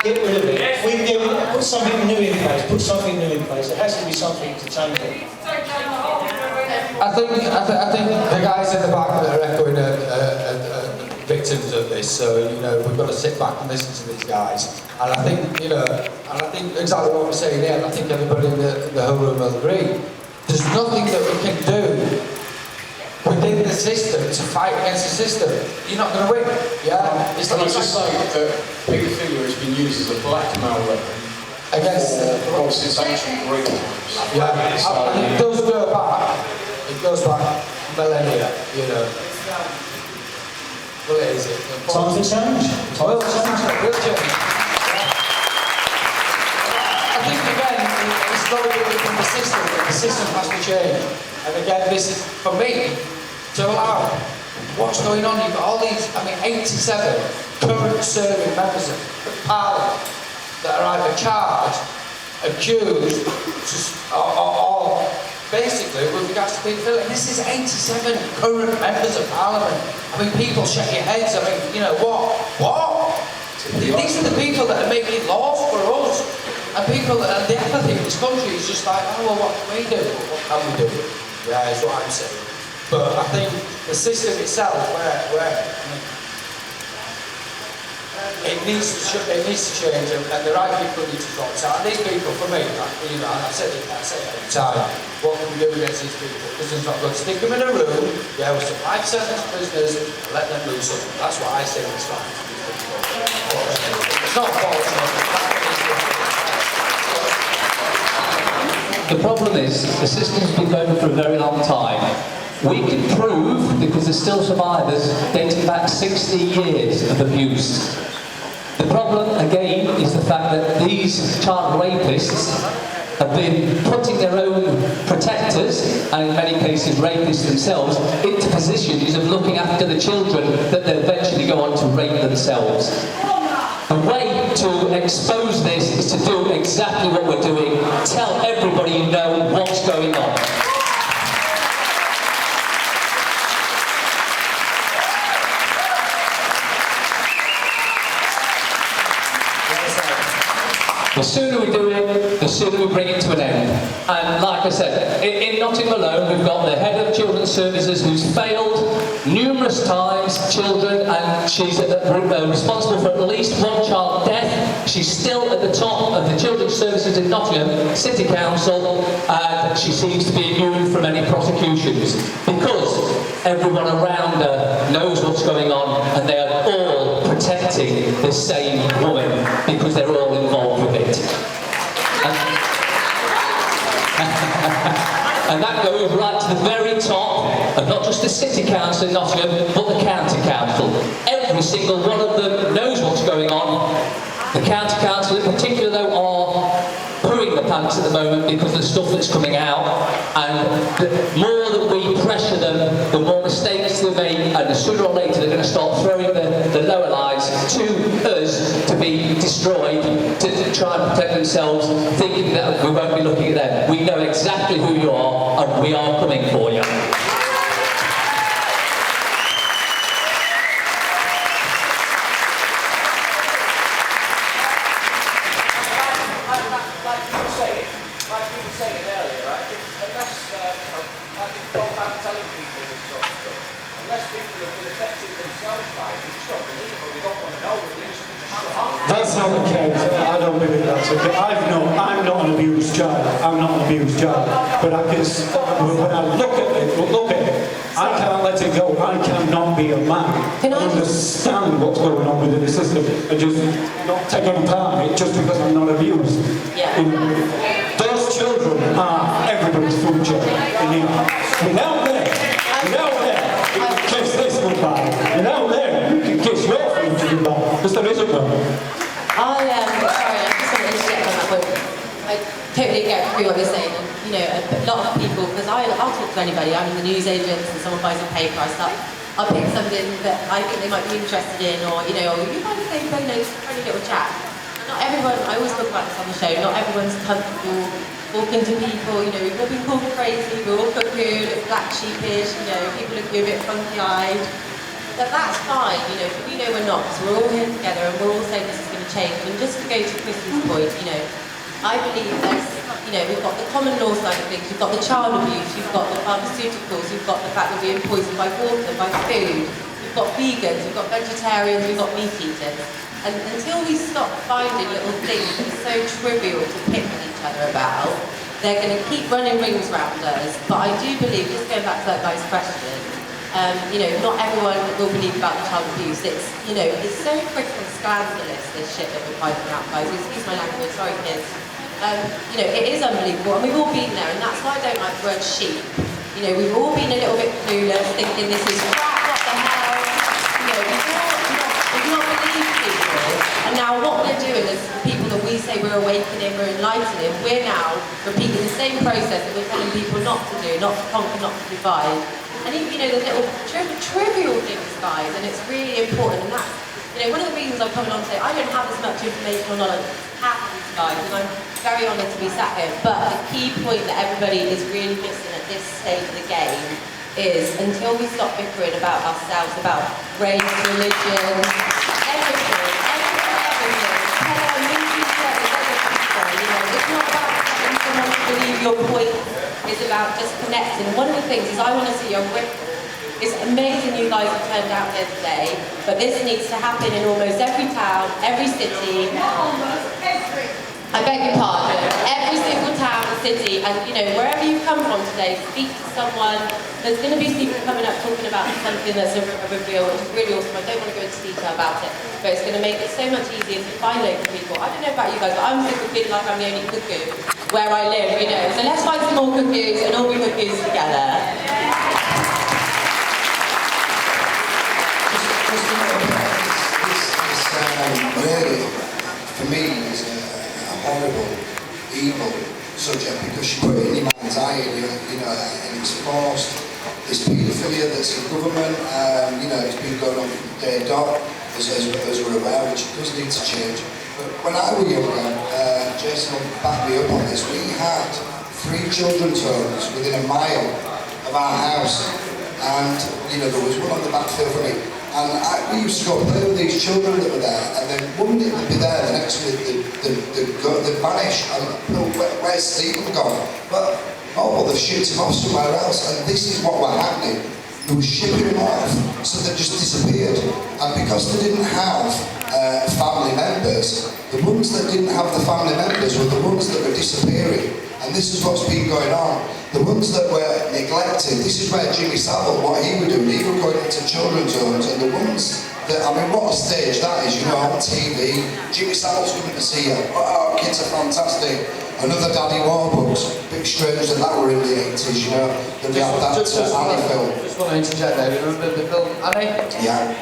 Get rid of it. We put something new in place. Put something new in place. There has to be something to change it. I think the guys in the back that are echoing are victims of this. So we've got to sit back and listen to these guys. And I think exactly what we're saying here. I think everybody in the whole room will agree. There's nothing that we can do within the system to fight against the system. You're not going to win. Yeah. It's like just say that paedophilia has been used as a blackmail weapon against since ancient Greek times. Yeah. And it does go back. It goes back millennia. Well, it is. Time to change. Time to change. Real change. I think again, it's not really from the system. The system has to change. And again, this is for me to allow what's going on. You've got all these, 87 current serving members of Parliament that are either charged, accused, or basically with regards to paedophilia. And this is 87 current members of Parliament. People shake your heads. What? These are the people that are making laws for us. And people that are the apathy in this country is just like, oh, well, what can we do? What can we do? Yeah, is what I'm saying. But I think the system itself, it needs to change, and the right people need to talk. So these people, for me, I say it every time. What can we do against these people? Prison's not good. Stick them in a room, with some life sentence prisoners, and let them loose them. That's what I say in this fight. It's not false. The problem is, the system's been going for a very long time. We can prove, because there's still survivors dating back 60 years of abuse. The problem, again, is the fact that these child rapists have been putting their own protectors, and in many cases rapists themselves, into positions of looking after the children that they eventually go on to rape themselves. The way to expose this is to do exactly what we're doing. Tell everybody you know what's going on. The sooner we do it, the sooner we bring it to an end. And like I said, in Nottingham alone, we've got the head of Children's Services who's failed numerous times children, and she's responsible for at least one child death. She's still at the top of the Children's Services in Nottingham City Council, and she seems to be immune from any prosecutions because everyone around her knows what's going on, and they are all protecting the same woman because they're all involved with it. And that goes right to the very top of not just the City Council in Nottingham, but the County Council. Every single one of them knows what's going on. The County Council in particular, though, are pooing the pants at the moment because of the stuff that's coming out, and the more that we pressure them, the more mistakes they make, and sooner or later they're going to start throwing the lower lives to us to be destroyed, to try and protect themselves, thinking that we won't be looking at them. We know exactly who you are, and we are coming for you. That's not the case. I don't believe that's okay. I'm not an abused child. I'm not an abused child. But I can, when I look at it, I can't let it go. I cannot be a man. Can I understand what's going on within the system and just not take any part in it just because I'm not abused. Yeah. Those children are everybody's future. Without them, you can kiss this goodbye. Without them, you can kiss your future goodbye. Because there isn't one. Sorry, I just want to interject on that point. I totally agree what you're saying. And, a lot of people, because I'll talk to anybody. I'm in the news agents, and someone buys a paper, I'll pick something that I think they might be interested in, or you find the same thing, friendly little chat. Not everyone, I always talk about this on the show, not everyone's comfortable talking to people, we've all been called crazy, we're all cuckoo, black sheepish, people are a bit funky-eyed. But that's fine, we know we're not, because we're all here together and we're all saying this is going to change. And just to go to Chris's point, you know, I believe there's, you know, we've got the common law side of things, you've got the child abuse, you've got the pharmaceuticals, you've got the fact that we're being poisoned by water, by food, you've got vegans, you've got vegetarians, you've got meat eaters. And until we stop finding little things that are so trivial to pick at each other about, they're going to keep running rings around us. But I do believe, just going back to that guy's question, you know, not everyone will believe about the child abuse. It's, you know, it's so freaking scandalous, this shit that we're piping out, guys. Excuse my language, sorry kids. You know, it is unbelievable, and we've all been there, and that's why I don't like the word sheep. You know, we've all been a little bit clueless, thinking this is crap, what the hell? You know, we've not believed people. And now what we're doing is the people that we say we're awakening, we're enlightening, we're now repeating the same process that we're telling people not to do, not to conquer, not to divide. And even, you know, there's little trivial things, guys, and it's really important. And that's, you know, one of the reasons I'm coming on today, I don't have as much information or knowledge as half of these guys, and I'm very honoured to be sat here. But the key point that everybody is really missing at this stage of the game is, until we stop bickering about ourselves, about race, religion, everything. You know, it's not about getting someone to believe your point. It's about just connecting. One of the things is I want to see a ripple. It's amazing you guys have turned out here today, but this needs to happen in almost every town, every city. I beg your pardon. Every single town, city, and you know, wherever you come from today, speak to someone. There's going to be people coming up talking about something that's a reveal, which is really awesome. I don't want to go into detail about it, but it's going to make it so much easier to find local people. I don't know about you guys, but I'm sick of feeling like I'm the only cuckoo where I live, you know. So let's find some more cuckoos and all be cuckoos together. Really, for me, is a horrible, evil subject, because you put it in your mind's eye, and you know, and it's forced. This paedophilia that's in government, you know, it's been going on from day dot, as we're aware, which does need to change. But when I was younger, Jason will back me up on this, we had 3 children's homes within a mile of our house, and you know, there was one on the backfield for me. And we used to go play with these children that were there, and then one minute they'd be there, the next minute they'd vanish, and where's Stephen gone? But, oh, well, they've shipped him off somewhere else, and this is what were happening. They were shipping him off, so they just disappeared. And because they didn't have family members, the ones that didn't have the family members were the ones that were disappearing. And this is what's been going on. The ones that were neglected, this is where Jimmy Savile, what he would do, he would go into children's homes, and the ones that, I mean, what a stage that is, you know, on TV, Jimmy Savile's coming to see you, oh, kids are fantastic. Another Daddy Warbucks, bit strange that were in the 80s, you know, that we had that Annie film. Just want to interject there, remember the film Annie? Yeah.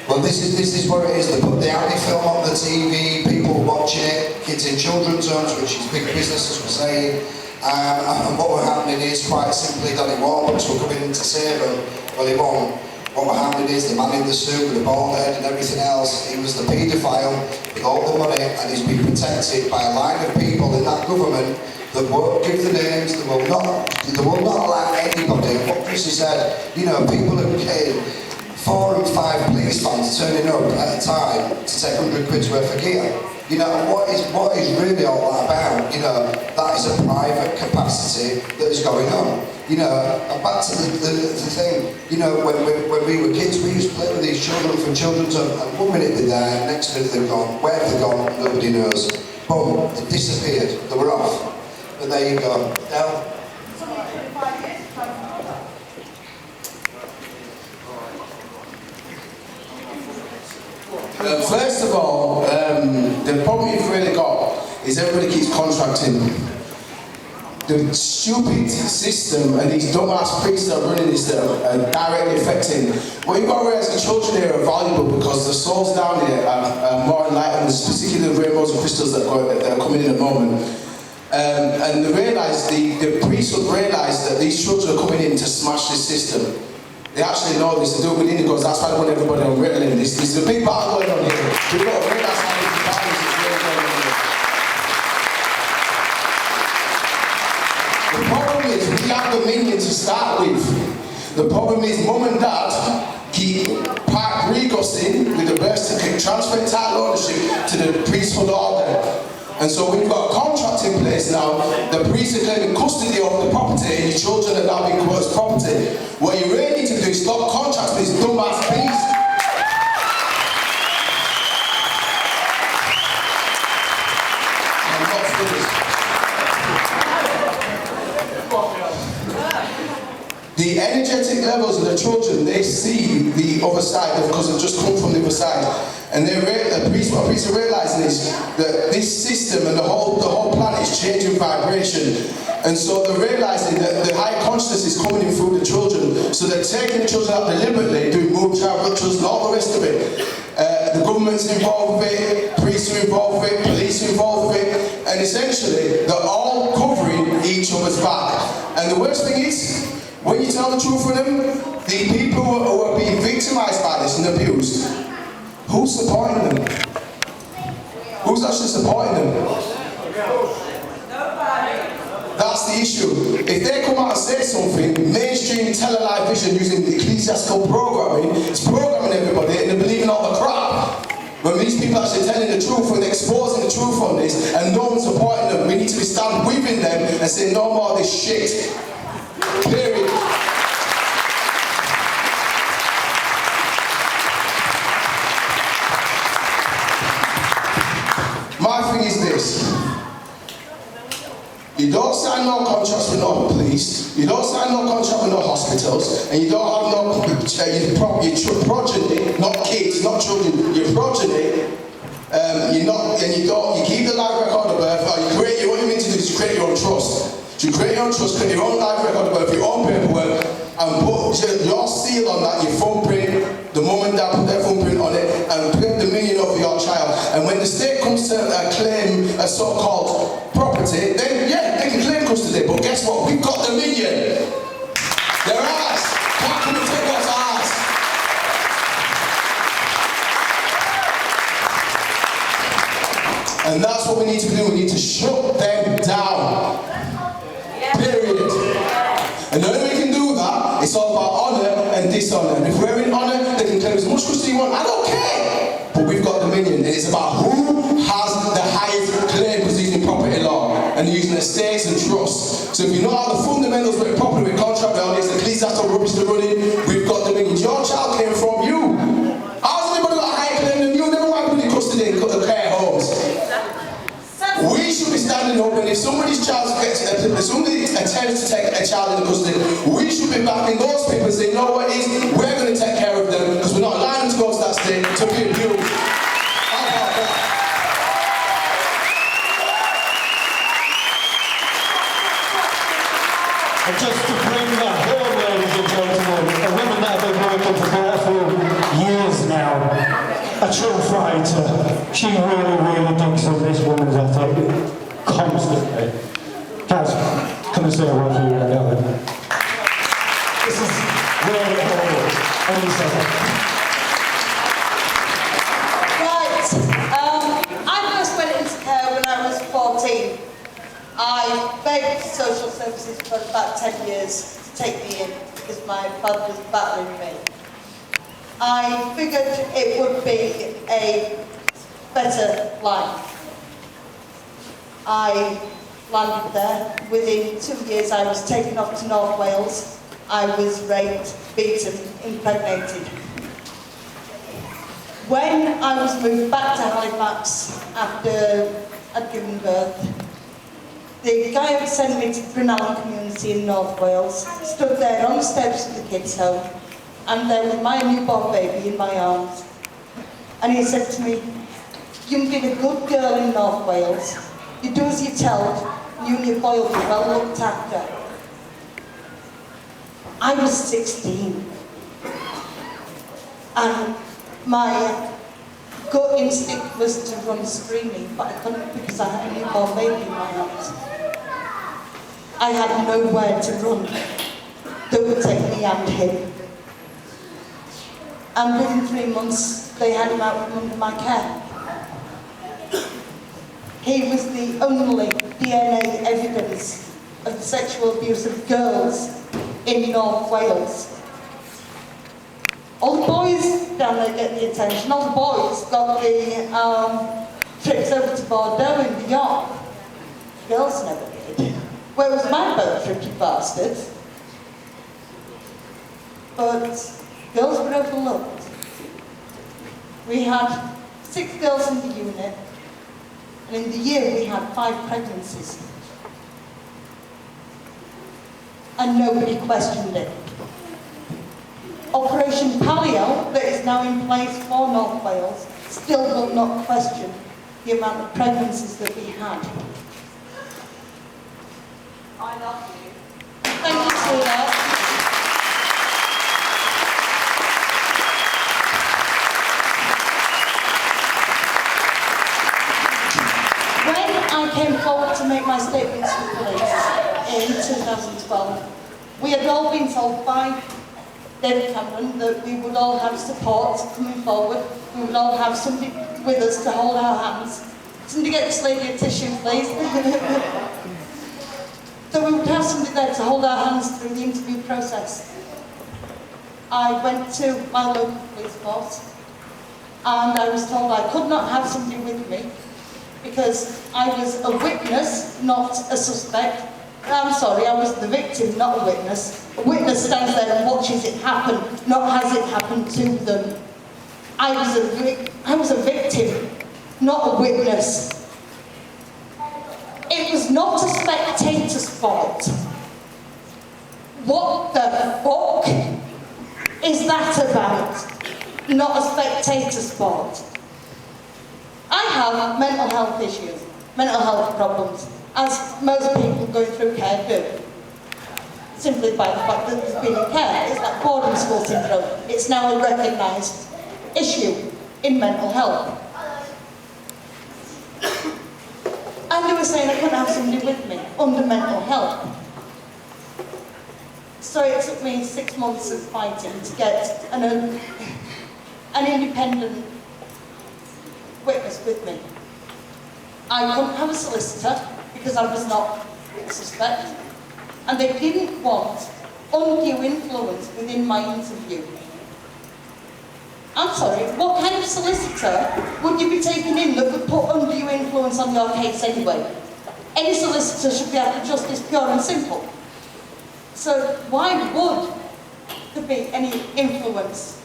Well, this is what it is. They put the Annie film on the TV, people watching it, kids in children's homes, which is big business, as we're saying. And what were happening is, quite simply, Daddy Warbucks were coming in to save him. Well, he won't. What were happening is, the man in the suit with the bald head and everything else, he was the paedophile with all the money, and he's been protected by a line of people in that government that won't give the names, they will not allow anybody. And what Chris said, you know, people are getting 4 and 5 police vans turning up at a time to take 100 quid's worth of gear. You know, what is really all that about? You know, that is a private capacity that is going on. You know, and back to the thing, you know, when we were kids, we used to play with these children from children's home, and one minute they're there, next minute they're gone. Where have they gone? Nobody knows. Boom, they disappeared, they were off. But there you go. Del? First of all, the problem you've really got is everybody keeps contracting. The stupid system and these dumbass priests that are running this that are directly affecting. What you've got to realise, the children here are valuable because the souls down here are more enlightened, particularly the rainbows and crystals that are coming in at the moment. And they realise, the priests will realise that these children are coming in to smash this system. They actually know this, they do it with Indigos, that's why they want everybody on Ritalin. This is a big battle going on here. We've got to realise how this battle is really going on here. The problem is, we have the minions to start with. The problem is, Mum and Dad keep park Regos trusting with the birth certificate, transferring title ownership to the priesthood order. And so we've got a contract in place now. The priest is claiming custody of the property and your children are now being quoted as property. What you really need to do is stop contracts with this dumbass priest. I'm not finished. The energetic levels of the children, they see the other side because they've just come from the other side. And the priest are realising is that this system and the whole planet is changing vibration. And so they're realising that the high consciousness is coming in through the children. So they're taking the children out deliberately, doing move child rituals and all the rest of it. The government's involved with it, priests are involved with it, police are involved with it. And essentially, they're all covering each other's back. And the worst thing is, when you tell the truth for them, the people who are being victimised by this and abused, who's supporting them? Who's actually supporting them? That's the issue. If they come out and say something, mainstream tele-live vision using the ecclesiastical programming, it's programming everybody and they're believing all the crap. When these people are actually telling the truth and exposing the truth on this and no one's supporting them, we need to be stand within them and say no more of this shit. Period. My thing is this. You don't sign no contracts with no police, you don't sign no contract with no hospitals, and you don't have no your progeny, not kids, not children, your progeny. You keep the life record of birth, or you create, what you need to do is you create your own trust. You create your own trust, create your own life record of birth, your own paperwork, and put your seal on that, your thumbprint, the mum and dad put their thumbprint on it, and put the dominion over your child. And when the state comes to claim a so-called property, then yeah, they can claim custody, but guess what? We've got dominion. They're ours. Can't come and take what's ours. And that's what we need to do. We need to shut them down. Period. And the only way we can do that, it's all about honour and dishonour. And if we're in honour, they can claim as much custody you want. I don't care. But we've got dominion. And it's about who has the highest claim because they're using property law and they're using estates and trusts. So if you know how the fundamentals work properly with contract values, the ecclesiastical rubbish they're running, we've got dominion. Your child came from you. How's anybody got a higher claim than you? Never mind putting custody in care homes. We should be standing up, and if somebody's child gets, if somebody attempts to take a child into custody, we should be backing those people and saying, no, what is, we're going to take care of them because we're not allowing them to go to that state to be abused. And just to bring that home, ladies and gentlemen, a woman that I've been working for years now, a true fighter. She really digs on this woman's ethic constantly. Kaz, come and say a word for you right now. This is really important. And he says it. Right. I first went into care when I was 14. I begged social services for about 10 years to take me in because my father was battling me. I figured it would be a better life. I landed there. Within 2 years I was taken off to North Wales. I was raped, beaten, impregnated. When I was moved back to Halifax after I'd given birth, the guy who sent me to Brunellan community in North Wales stood there on the steps of the kids' home, and there was my newborn baby in my arms. And he said to me, "You've been a good girl in North Wales. You do as you're told, you and your boy will be well looked after." I was 16. And my gut instinct was to run screaming, but I couldn't because I had a newborn baby in my arms. I had nowhere to run that would take me and him. And within 3 months, they had him out from under my care. He was the only DNA evidence of the sexual abuse of girls in North Wales. All the boys down there get the attention. All the boys got the trips over to Bordeaux in the yacht. Girls never did. Where was my boat trip, you bastards? But girls were overlooked. We had 6 girls in the unit, and in the year we had 5 pregnancies. And nobody questioned it. Operation Palio, that is now in place for North Wales, still will not question the amount of pregnancies that we had. I love you. Thank you, sweetheart. When I came forward to make my statements to police in 2012, we had all been told by David Cameron that we would all have support coming forward. We would all have somebody with us to hold our hands. Somebody get this lady a tissue, please. So we would have somebody there to hold our hands through the interview process. I went to my local police force and I was told I could not have somebody with me because I was a witness, not a suspect. I'm sorry, I was the victim, not a witness. A witness stands there and watches it happen, not has it happened to them. I was a victim, not a witness. It was not a spectator sport. What the fuck is that about? Not a spectator sport. I have mental health issues, mental health problems, as most people going through care do. Simply by the fact that there's been in care. It's like boarding school syndrome. It's now a recognised issue in mental health. And they were saying I couldn't have somebody with me under mental health. So it took me 6 months of fighting to get an independent witness with me. I couldn't have a solicitor because I was not a suspect. And they didn't want undue influence within my interview. I'm sorry, what kind of solicitor would you be taking in that would put undue influence on your case anyway? Any solicitor should be after justice, pure and simple. So why would there be any influence?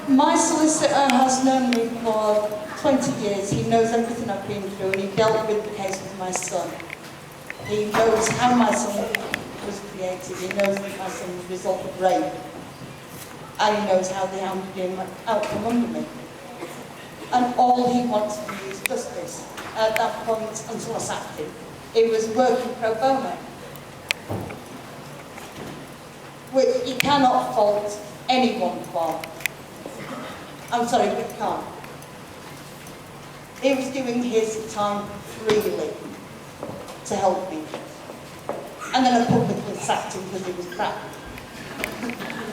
My solicitor has known me for 20 years. He knows everything I've been through, and he dealt with the case with my son. He knows how my son was created. He knows that my son was the result of rape. And he knows how they handed him out from under me. And all he wants to do is justice. At that point, until I sacked him, it was working pro bono. Which you cannot fault anyone for. I'm sorry, we can't. He was giving his time freely to help me. And then I publicly sacked him because he was crap.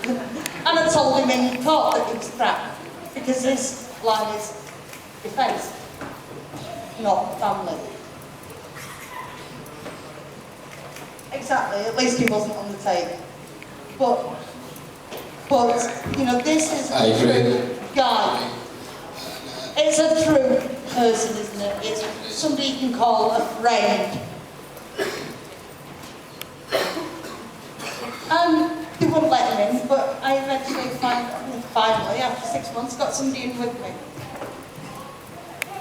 And I told him in court that he was crap because his line is defence, not family. Exactly, at least he wasn't on the tape. But you know, this is a true guy. It's a true person, isn't it? It's somebody you can call a friend. And they wouldn't let him in, but I eventually finally, after 6 months, got somebody in with me.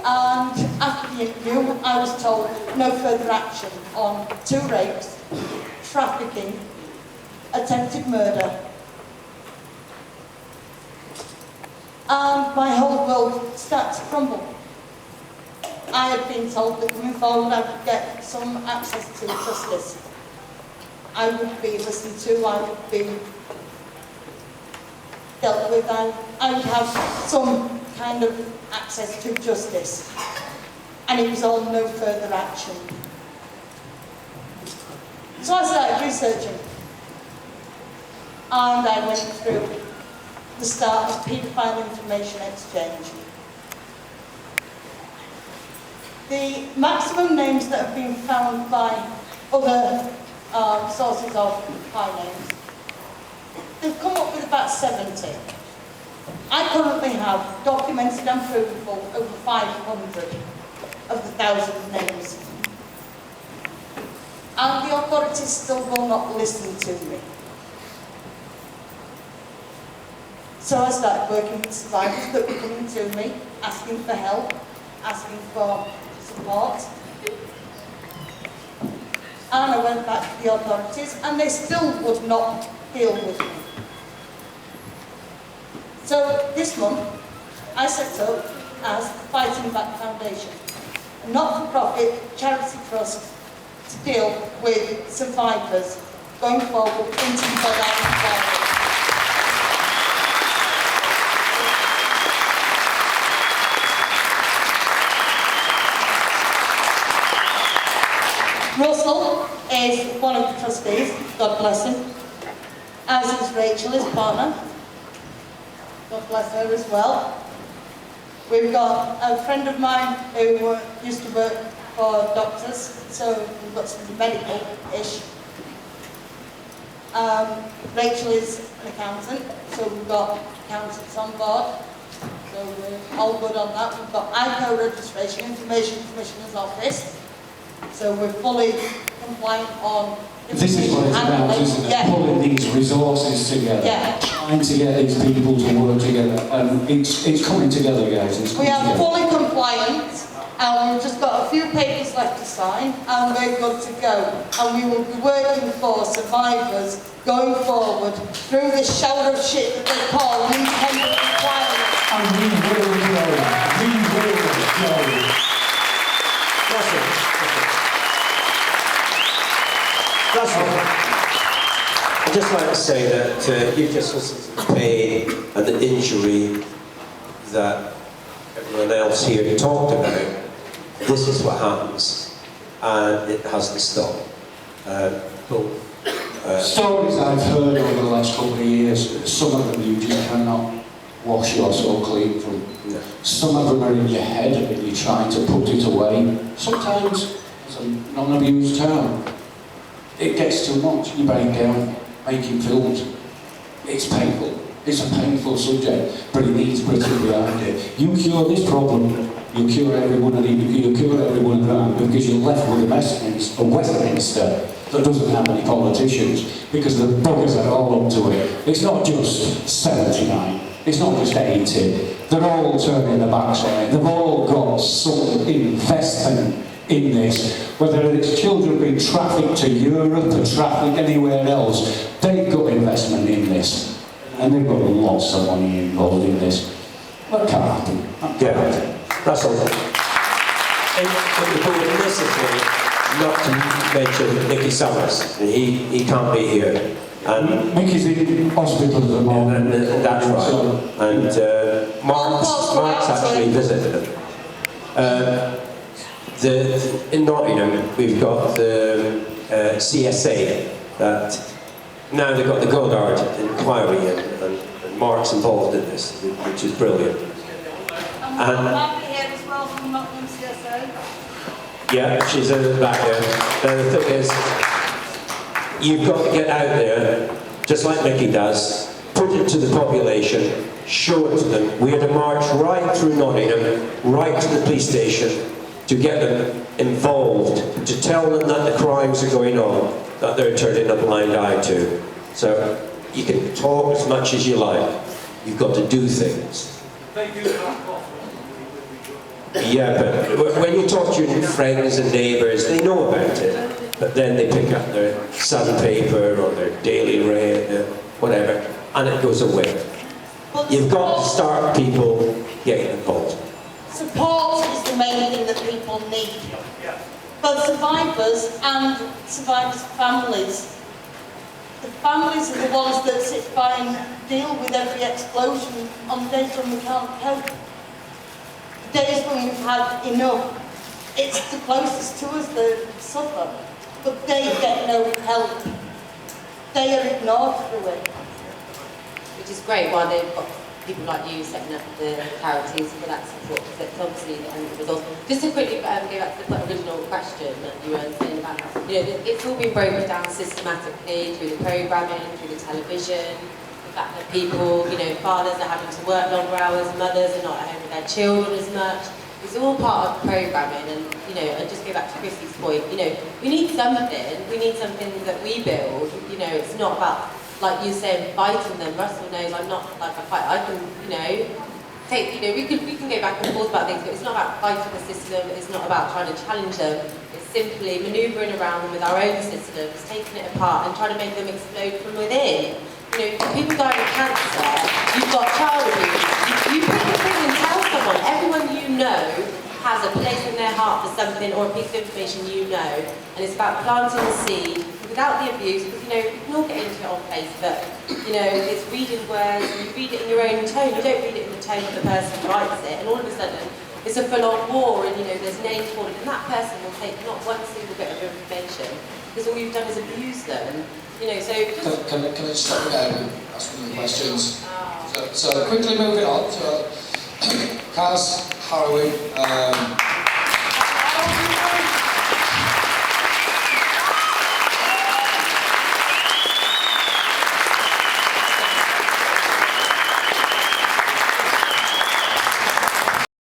And after the interview, I was told no further action on 2 rapes, trafficking, attempted murder. And my whole world started to crumble. I had been told that coming forward I would get some access to justice. I would be listened to, I would be dealt with, I would have some kind of access to justice. And it was all no further action. So I started researching. And I went through the start of paedophile information exchange. The maximum names that have been found by other sources of high names, they've come up with about 70. I currently have documented and provable over 500 of the 1,000 names. And the authorities still will not listen to me. So I started working with survivors that were coming to me, asking for help, asking for support. And I went back to the authorities and they still would not deal with me. So this month, I set up as the Fighting Back Foundation, a not-for-profit charity trust to deal with survivors going forward into the Russell is one of the trustees, God bless him, as is Rachel, his partner. God bless her as well. We've got a friend of mine who used to work for doctors, so we've got something medical-ish. Rachel is an accountant, so we've got accountants on board. So we're all good on that. We've got ICO registration, Information Commissioner's Office. So we're fully compliant on... This is what it's about, isn't it? Yeah. Pulling these resources together, trying to get these people to work together, and it's coming together, guys. It's we coming are together. fully compliant, and we've just got a few papers left to sign, and we're good to go. And we will be working for survivors going forward through this shower of shit that they call an independent inquiry. And we will go. We will go. That's it. I'd just like to say that you've just listened to the pain and the injury that everyone else here talked about. This is what happens, and it hasn't stopped. Stories I've heard over the last couple of years, some of them you just cannot wash your soul clean from. No. Some of them are in your head and you're trying to put it away. Sometimes it's a non-abused term. It gets too much. You break down making films. It's painful. It's a painful subject, but it needs Britain behind it. You cure this problem, you cure everyone around, because you're left with a Westminster that doesn't have any politicians, because the buggers are all up to it. It's not just 79, it's not just 80. They're all turning their backs on it. They've all got some investment in this, whether it's children being trafficked to Europe or trafficked anywhere else, they've got investment in this, and they've got lots of money involved in this. That can't happen. That's all. It would be necessary not to mention Nicky Summers. He can't be here. And Mickey's in hospital at the moment. And that's right. And Mark's actually visited him. In Nottingham, we've got the CSA that now they've got the Goddard inquiry, and Mark's involved in this, which is brilliant. And Mark here as well from Nottingham CSA. Yeah, she's in the back there. And the thing is, you've got to get out there, just like Nicky does, put it to the population, show it to them. We had to march right through Nottingham, right to the police station, to get them involved, to tell them that the crimes are going on, that they're turning a blind eye to. So you can talk as much as you like, you've got to do things. They do that. Yeah, but when you talk to your friends and neighbours, they know about it, but then they pick up their Sun paper or their Daily Red, whatever, and it goes away. You've got to start people getting involved. Support is the main thing that people need. Both survivors and survivors' families. The families are the ones that sit by and deal with every explosion on days when we can't cope. The days when we've had enough. It's the closest to us that suffer, but they get no help. They are ignored through it. Which is great while they've got people like you setting up the charities for that support, because it's obviously the end result. Just to quickly go back to the original question that you were saying about, it's all been broken down systematically through the programming, through the television, the fact that people, fathers are having to work longer hours, mothers are not at home with their children as much. It's all part of the programming, and and just go back to Chrissy's point, we need something that we build, it's not about, like you said, fighting them. Russell knows I'm not like a fight. I can, take, we can go back and forth about things, but it's not about fighting the system, it's not about trying to challenge them, it's simply manoeuvring around them with our own systems, taking it apart and trying to make them explode from within. People dying of cancer, you've got child abuse, you pick a thing and tell someone, everyone you know has a place in their heart for something or a piece of information and it's about planting the seed without the abuse, because we can all get into it on Facebook, it's reading words, and you read it in your own tone, you don't read it in the tone of the person who writes it, and all of a sudden it's a full-on war, and there's names called, and that person will take not one single bit of information, because all you've done is abuse them, so just... Can I just stop you there and ask one of the questions? So quickly moving on to Kaz, harrowing,